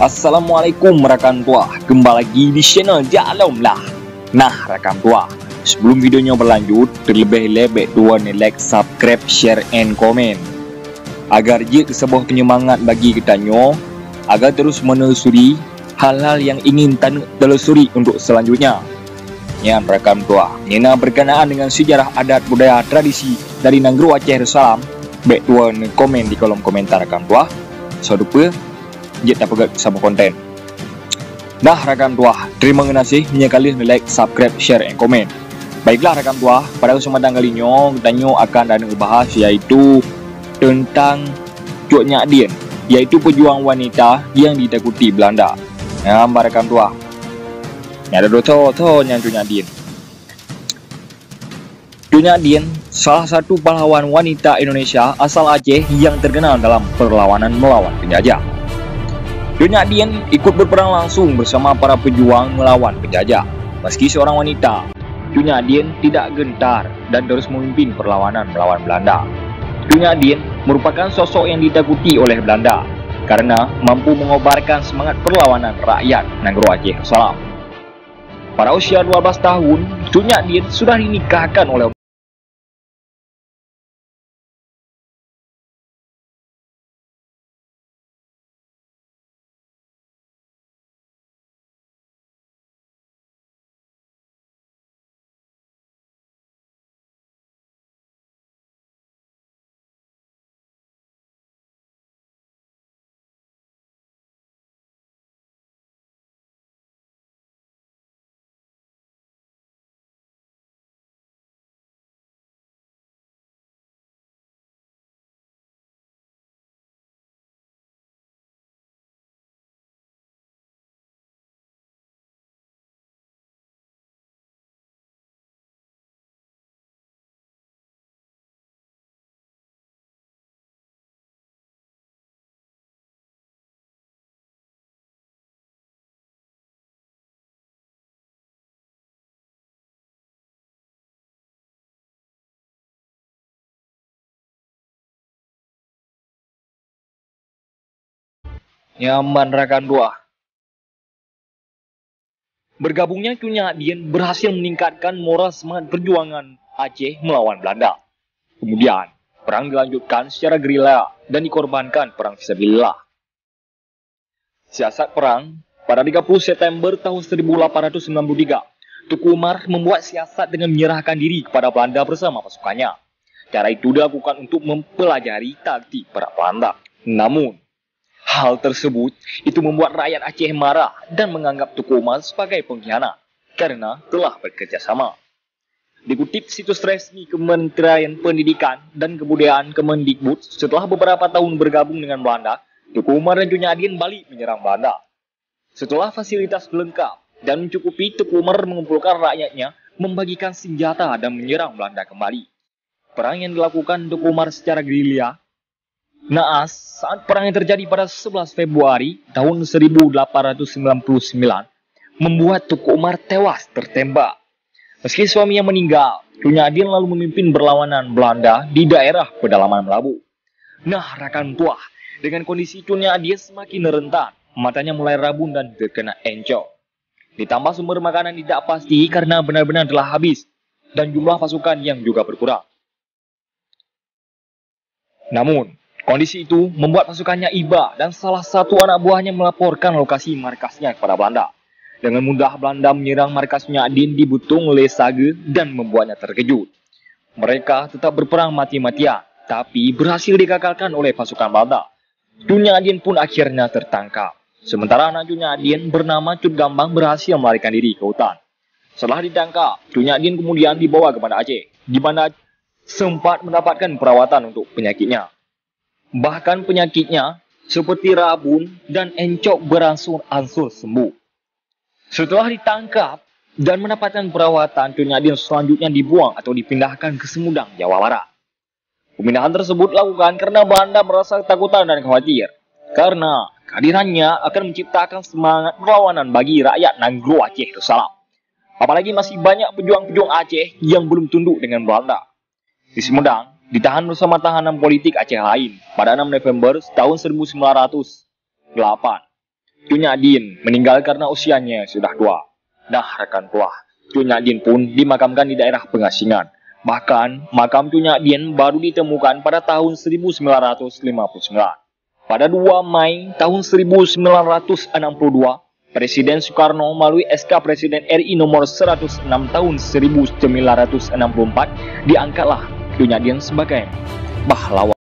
Assalamualaikum rekan tua, kembali lagi di channel Jalom lah. Nah rekan tua, sebelum videonya berlanjut, terlebih-lebih tua nih like, subscribe, share, and comment agar jadi sebuah penyemangat bagi kita nyo agar terus menelusuri hal-hal yang ingin telusuri untuk selanjutnya. Ya rekan tua, ini berkenaan dengan sejarah adat budaya tradisi dari Nanggro Aceh Darussalam. Baik tua komen di kolom komentar rekan tua. So lupa kita pegang sama konten. Nah rekan tua, terima kasih kalian like, subscribe, share, and comment. Baiklah rekan tua, pada kesempatan kali ini kita akan ada ngebahas yaitu tentang Cuk Nyak Dien, yaitu pejuang wanita yang ditakuti Belanda. Nah rekan tua, ini ada dua yang Cuk Nyak Dien. Cuk Nyak Dien salah satu pahlawan wanita Indonesia asal Aceh yang terkenal dalam perlawanan melawan penjajah. Cuk Nyak Dien ikut berperang langsung bersama para pejuang melawan penjajah. Meski seorang wanita, Cuk Nyak Dien tidak gentar dan terus memimpin perlawanan melawan Belanda. Cuk Nyak Dien merupakan sosok yang ditakuti oleh Belanda karena mampu mengobarkan semangat perlawanan rakyat Nanggro Aceh Darussalam. Pada usia 12 tahun, Cuk Nyak Dien sudah dinikahkan oleh nyaman rekan tua. Bergabungnya Cuk Nyak Dien berhasil meningkatkan moral semangat perjuangan Aceh melawan Belanda. Kemudian, perang dilanjutkan secara gerila dan dikorbankan perang fisabilillah. Siasat perang pada 30 September tahun 1893, Tuku Umar membuat siasat dengan menyerahkan diri kepada Belanda bersama pasukannya. Cara itu dilakukan untuk mempelajari taktik para Belanda. Namun, hal tersebut itu membuat rakyat Aceh marah dan menganggap Tuku Umar sebagai pengkhianat karena telah bekerja sama. Dikutip situs resmi Kementerian Pendidikan dan Kebudayaan Kemendikbud, setelah beberapa tahun bergabung dengan Belanda, Tuku Umar dan Cuk Nyak Dien balik menyerang Belanda. Setelah fasilitas lengkap dan mencukupi, Tuku Umar mengumpulkan rakyatnya, membagikan senjata dan menyerang Belanda kembali. Perang yang dilakukan Tuku Umar secara gerilya naas saat perang yang terjadi pada 11 Februari tahun 1899 membuat Tuku Umar tewas tertembak. Meski suaminya meninggal, Cuk Nyak Dien lalu memimpin berlawanan Belanda di daerah pedalaman Melabu. Nah rekan tua, dengan kondisi Cuk Nyak Dien semakin rentan, matanya mulai rabun dan terkena encok. Ditambah sumber makanan tidak pasti karena benar-benar telah habis dan jumlah pasukan yang juga berkurang. Namun, kondisi itu membuat pasukannya iba dan salah satu anak buahnya melaporkan lokasi markasnya kepada Belanda. Dengan mudah Belanda menyerang markas Cuk Nyak Dien di Butung Lesage dan membuatnya terkejut. Mereka tetap berperang mati-matian, tapi berhasil digagalkan oleh pasukan Belanda. Cuk Nyak Dien pun akhirnya tertangkap. Sementara anak Cuk Nyak Dien bernama Cut Gambang berhasil melarikan diri ke hutan. Setelah ditangkap, Cuk Nyak Dien kemudian dibawa ke Banda Aceh, di mana sempat mendapatkan perawatan untuk penyakitnya. Bahkan penyakitnya seperti rabun dan encok berangsur-angsur sembuh. Setelah ditangkap dan mendapatkan perawatan, Cuk Nyak Dien selanjutnya dibuang atau dipindahkan ke Semudang, Jawa Barat. Pemindahan tersebut dilakukan karena Belanda merasa ketakutan dan khawatir karena kehadirannya akan menciptakan semangat perlawanan bagi rakyat Nanggro Aceh Darussalam. Apalagi masih banyak pejuang-pejuang Aceh yang belum tunduk dengan Belanda. Di Semudang, ditahan bersama tahanan politik Aceh lain pada 6 November tahun 1908. Tun Nyak-dien meninggal karena usianya sudah tua. Nah, rekan tua, Tun Nyak-dien pun dimakamkan di daerah pengasingan. Bahkan, makam Tun Nyak-dien baru ditemukan pada tahun 1959. Pada 2 Mei tahun 1962, Presiden Soekarno melalui SK Presiden RI nomor 106 tahun 1964 diangkatlah Tun Nyak-dien sebagai pahlawan.